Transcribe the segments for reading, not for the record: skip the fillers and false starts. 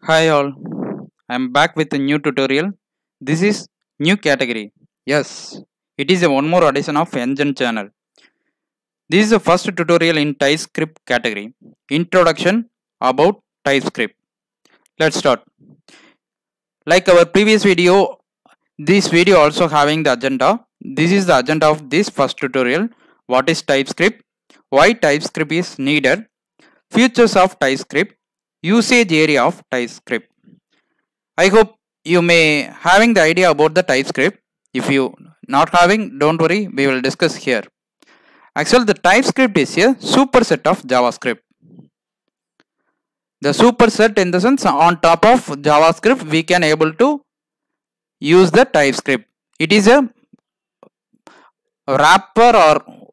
Hi all, I'm back with a new tutorial. This is new category. Yes, it is a one more addition of Engine channel. This is the first tutorial in TypeScript category. Introduction about TypeScript. Let's start. Like our previous video, this video also having the agenda. This is the agenda of this first tutorial. What is TypeScript? Why TypeScript is needed? Features of TypeScript. Usage area of TypeScript. I hope you may having the idea about the TypeScript. If you not having, don't worry, we will discuss here. Actually, the TypeScript is a superset of JavaScript. The superset in the sense on top of JavaScript, we can able to use the TypeScript. It is a wrapper or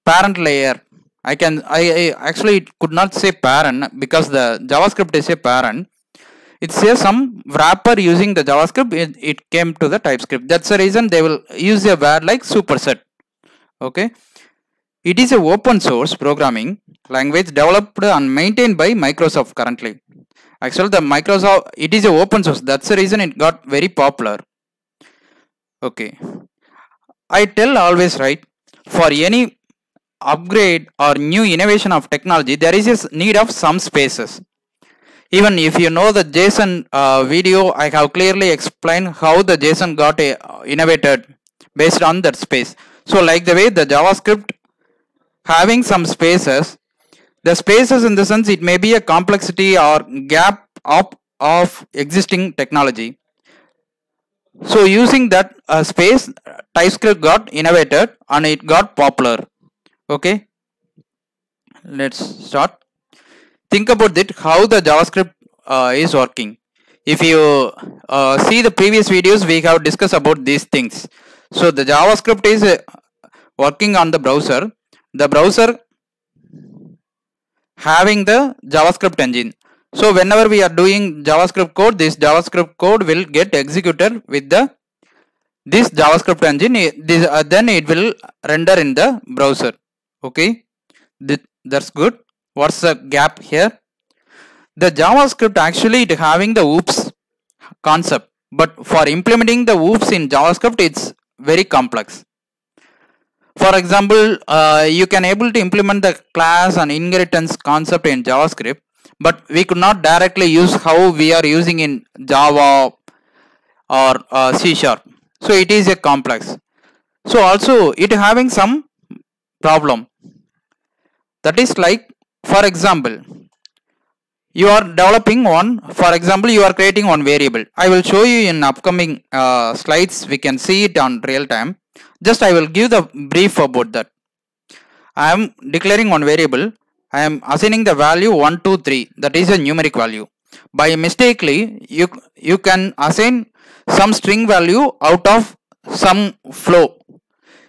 parent layer. I actually could not say parent because the JavaScript is a parent. It says some wrapper using the JavaScript, it came to the TypeScript. That's the reason they will use a word like superset. Okay. It is a open source programming language developed and maintained by Microsoft currently. Actually, the Microsoft, it is a open source. That's the reason it got very popular. Okay. I tell always, right, for any upgrade or new innovation of technology, there is a need of some spaces. Even if you know the JSON video, I have clearly explained how the JSON got innovated based on that space. So like the way the JavaScript having some spaces, the spaces in the sense it may be a complexity or gap of existing technology. So using that space, TypeScript got innovated and it got popular. Okay, let's start. Think about it, how the JavaScript is working. If you see the previous videos, we have discussed about these things. So the JavaScript is working on the browser. The browser having the JavaScript engine. So whenever we are doing JavaScript code, this JavaScript code will get executed with this JavaScript engine. Then it will render in the browser. Okay, that's good. What's the gap here? The JavaScript actually it having the oops concept, but for implementing the oops in JavaScript, it's very complex. For example, you can able to implement the class and inheritance concept in JavaScript, but we could not directly use how we are using in Java or C#. So it is a complex. So also it having some problem. That is like, for example, you are developing one, for example, you are creating one variable. I will show you in upcoming slides. We can see it on real time. Just I will give the brief about that. I am declaring one variable. I am assigning the value 1, 2, 3. That is a numeric value. By mistakenly, you can assign some string value out of some flow.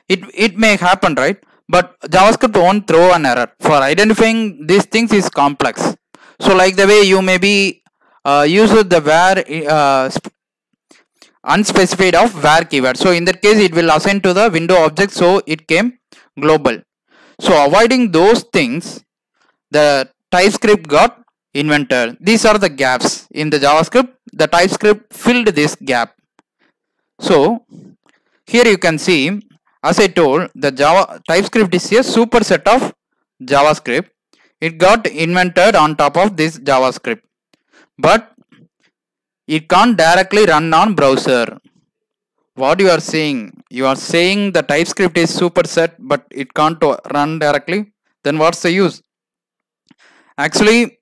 It may happen, right? But JavaScript won't throw an error. For identifying these things is complex. So like the way you may be use the var unspecified of var keyword. So in that case, it will assign to the window object. So it came global. So avoiding those things, the TypeScript got invented. These are the gaps in the JavaScript. The TypeScript filled this gap. So here you can see, as I told, the TypeScript is a superset of JavaScript. It got invented on top of this JavaScript, but it can't directly run on browser. What you are saying? You are saying the TypeScript is superset, but it can't run directly. Then what's the use? Actually,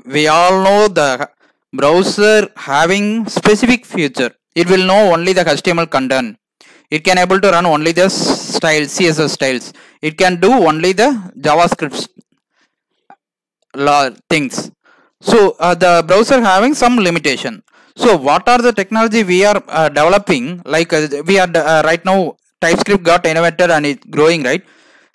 we all know the browser having specific feature. It will know only the HTML content. It can able to run only the styles, CSS styles. It can do only the JavaScript things. So the browser having some limitation. So what are the technology we are developing? Like we are right now, TypeScript got innovated and it's growing, right?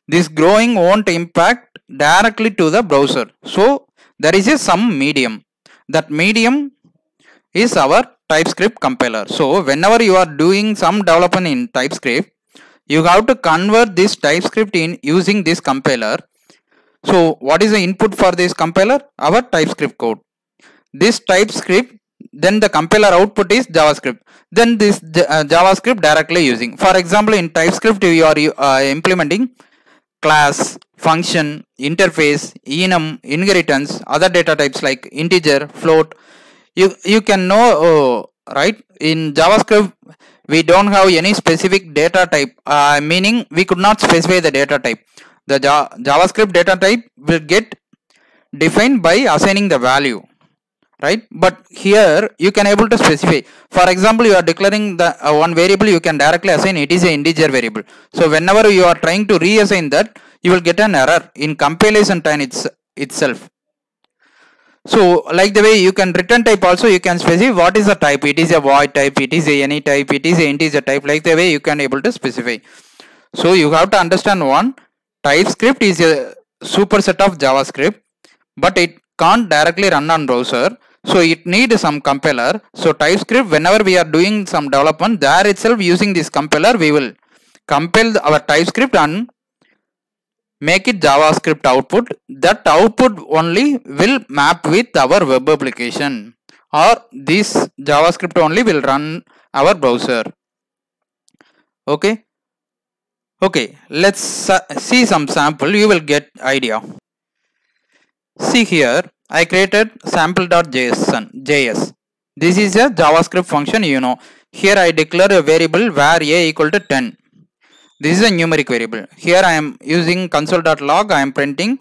This growing won't impact directly to the browser. So there is some medium. That medium is our TypeScript compiler. So whenever you are doing some development in TypeScript, you have to convert this TypeScript in using this compiler. So what is the input for this compiler? Our TypeScript code. this TypeScript, then the compiler output is JavaScript, then this JavaScript directly using. For example, in TypeScript you are implementing class, function, interface, enum, inheritance, other data types like integer, float. You can know, right? In JavaScript we don't have any specific data type, meaning we could not specify the data type. The JavaScript data type will get defined by assigning the value, right? But here you can able to specify. For example, you are declaring the one variable, you can directly assign it is an integer variable. So whenever you are trying to reassign that, you will get an error in compilation time itself. So like the way you can return type also, you can specify what is the type. It is a void type, it is a any type, it is a integer type. Like the way you can able to specify. So you have to understand one, TypeScript is a superset of JavaScript, but it can't directly run on browser. So it needs some compiler. So TypeScript, whenever we are doing some development, there itself using this compiler, we will compile our TypeScript and make it JavaScript output. That output only will map with our web application, or this JavaScript only will run our browser. Okay. Okay, let's see some sample. You will get idea. See here, I created sample.js. This is a JavaScript function, you know. Here I declare a variable where a equal to 10. This is a numeric variable. Here I am using console.log. I am printing.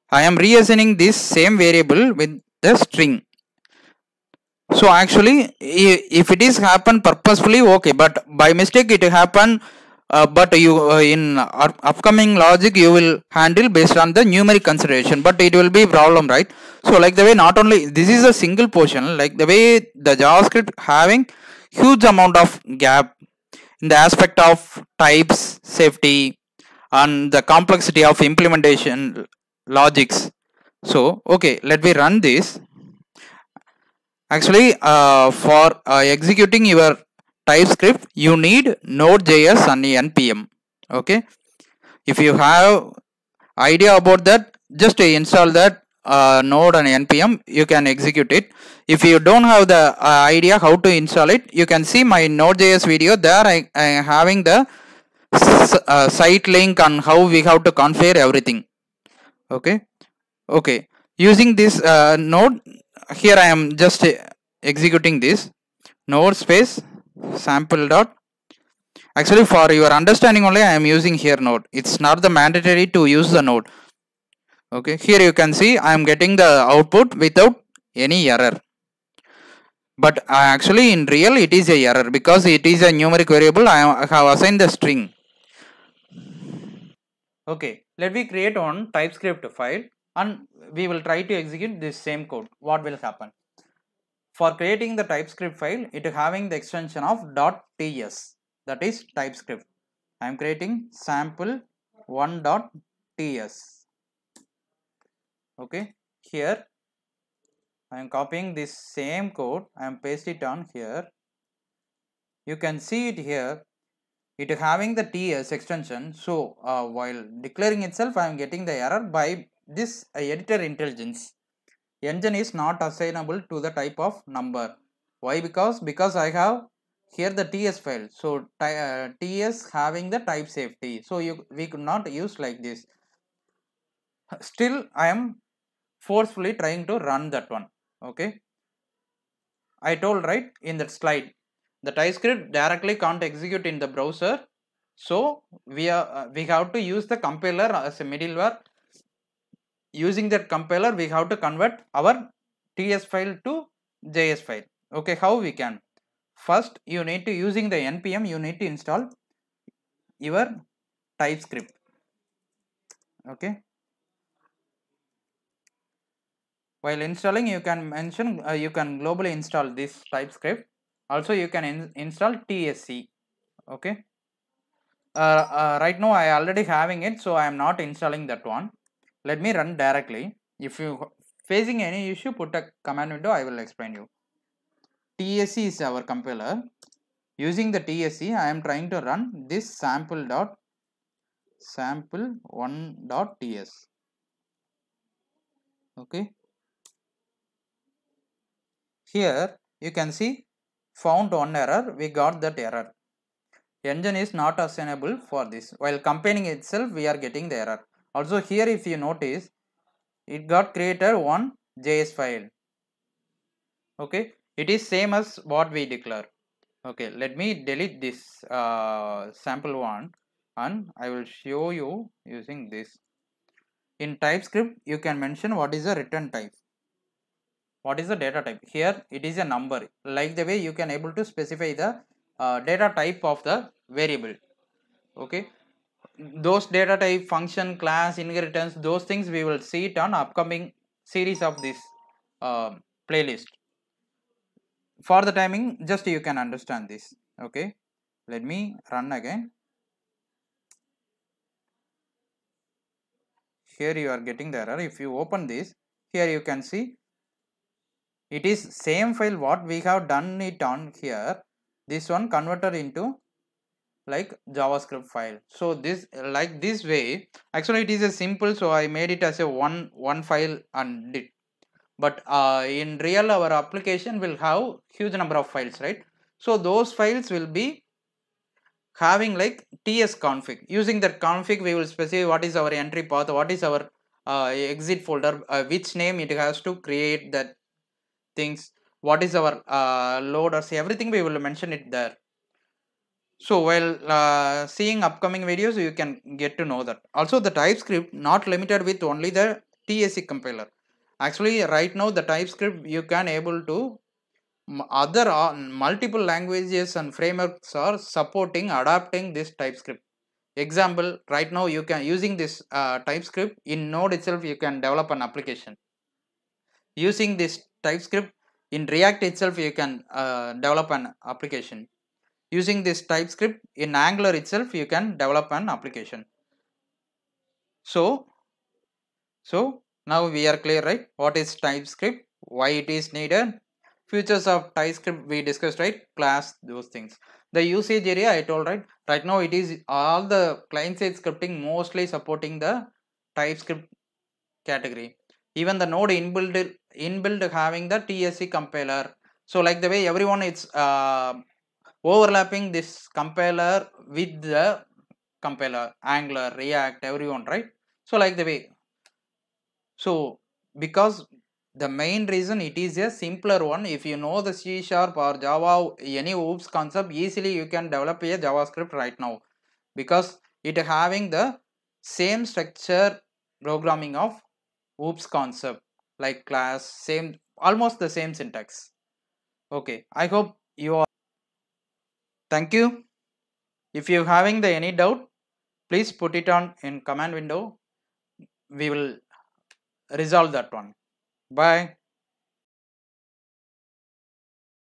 I am reassigning this same variable with the string. So actually, if it is happen purposefully, okay, but by mistake it happen. But you in upcoming logic you will handle based on the numeric consideration, but it will be problem, right? So like the way, not only this is a single portion, like the way the JavaScript having huge amount of gap in the aspect of types, safety, and the complexity of implementation logics. So okay, let me run this. Actually, for executing your TypeScript, you need Node.js and npm. Okay, if you have idea about that, just install that Node and npm. You can execute it. If you don't have the idea how to install it, you can see my Node.js video. There, I am having the site link on how we have to configure everything. Okay, okay. Using this Node, here I am just executing this node space sample dot. Actually, for your understanding only, I am using here node. It's not the mandatory to use the node. Okay, here you can see I am getting the output without any error. But actually in real it is a error because it is a numeric variable. I have assigned the string. Okay, let me create one TypeScript file and we will try to execute this same code. What will happen? For creating the TypeScript file, it is having the extension of .ts, that is TypeScript. I am creating sample1.ts. Okay, here I am copying this same code. I am pasting it on here. You can see it here. It is having the ts extension. So while declaring itself, I am getting the error by this editor intelligence. Engine is not assignable to the type of number. Why? Because I have here the ts file. So ts having the type safety. So we could not use like this. Still I am forcefully trying to run that one. Okay, I told right in that slide, the TypeScript directly can't execute in the browser. So we have to use the compiler as a middleware. Using that compiler, we have to convert our ts file to js file. Okay, how we can? First, you need to, using the npm, you need to install your TypeScript. Okay, while installing, you can mention you can globally install this TypeScript. Also, you can install tsc. Okay, right now I already having it, so I am not installing that one. Let me run directly. If you facing any issue, put a command window, I will explain you. tsc is our compiler. Using the tsc, I am trying to run this sample1.ts. Okay, here you can see found one error, we got that error. Engine is not assignable for this. While compiling itself, we are getting the error. Also here if you notice, it got created one JS file. Okay, it is same as what we declare. Okay, let me delete this sample one and I will show you using this. In TypeScript, you can mention what is the return type. What is the data type? Here it is a number. Like the way you can able to specify the data type of the variable. Okay, those data type, function, class, inheritance, those things we will see it on upcoming series of this playlist. For the timing, just you can understand this. Okay, let me run again. Here you are getting the error. If you open this, here you can see it is same file what we have done it on here. This one converted into like JavaScript file. So this like this way, actually it is a simple, so I made it as a one file and did. But in real our application will have huge number of files, right? So those files will be having like ts config. Using that config we will specify what is our entry path, what is our exit folder, which name it has to create that things, what is our loaders, everything we will mention it there. So while seeing upcoming videos, you can get to know that. Also the TypeScript not limited with only the TSC compiler. Actually right now the TypeScript you can able to other multiple languages and frameworks are supporting adapting this TypeScript. Example, right now you can using this TypeScript in Node itself you can develop an application. Using this TypeScript in React itself you can develop an application. Using this TypeScript in Angular itself you can develop an application. So now we are clear, right? What is TypeScript, why it is needed, features of TypeScript we discussed, right? Class, those things. The usage area I told, right? Right now it is all the client side scripting mostly supporting the TypeScript category. Even the node inbuilt having the TSC compiler. So like the way everyone is overlapping this compiler with the compiler, Angular, React, everyone, right? So like the way. So because the main reason it is a simpler one. If you know the C# or Java, any OOPS concept, easily you can develop a JavaScript right now, because it having the same structure programming of OOPS concept, like class, same, almost the same syntax. Okay, I hope you are. Thank you. If you having the any doubt, please put it on in command window. We will resolve that one. Bye.